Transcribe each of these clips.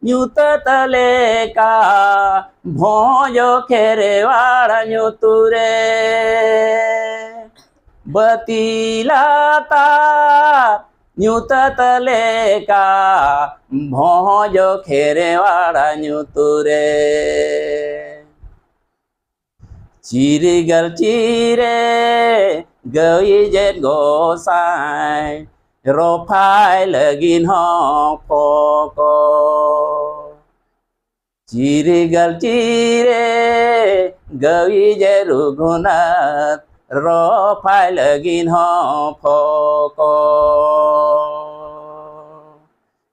ᱧᱩᱛ ᱛᱟᱞᱮᱠᱟ ᱵᱷᱚᱸᱡᱚ ᱠᱷᱮᱨᱣᱟᱲ ᱧᱩᱛᱩᱨᱮ ᱵᱟᱹᱛᱤᱞᱟᱛᱟ ᱧᱩᱛ ᱛᱟᱞᱮᱠᱟ ᱵᱷᱚᱸᱡᱚ ᱠᱷᱮᱨᱣᱟᱲ ᱧᱩᱛᱩᱨᱮ चिरिगल चिरे गई जेठ गोसाई रफाय लगिन फक चिरिगल चिरे गई जे रघुनाथ रफाय लगिन फक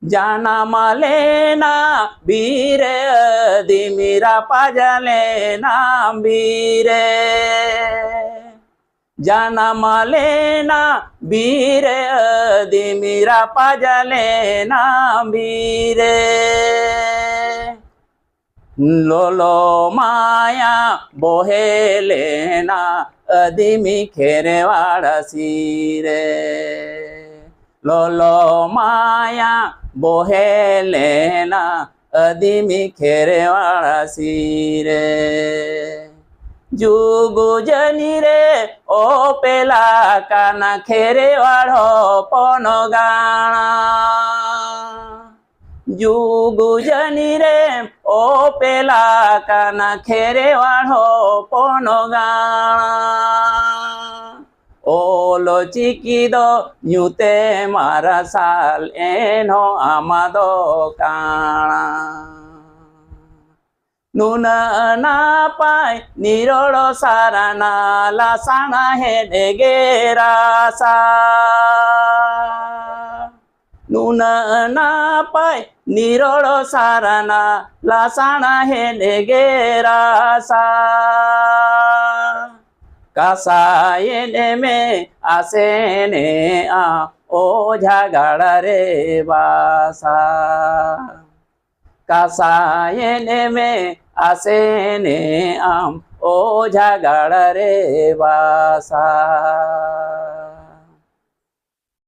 जाना मालेना बीरे दिमिरा पाजलेना बीरे जाना मालेना बीरे दिमिरा पाजलेना बीरे लोलो माया बोहेलेना अदिमी खेरेवाड़ सीरे लोलो माया बोहेलेना अदिमी खेरेवाड़ सीरे जुगु जनी रे ओ पेला काना खेरेवाड़ पनगाणा जुगु जनी रे ओ पेला काना खेरेवाड़ पनगाणा ओलो चिकी दो न्यूते मारा साल एनो आमादो काणा नुना नापाय निरोड़ो साराना लासाना है डेगेरासा नुना नापाय निरोड़ो साराना लासाना है डेगेरासा कासायने में आसेने आ ओझा गाड़ा रे बासा कासायने में आसेने आम ओझा गाड़ा रे बासा।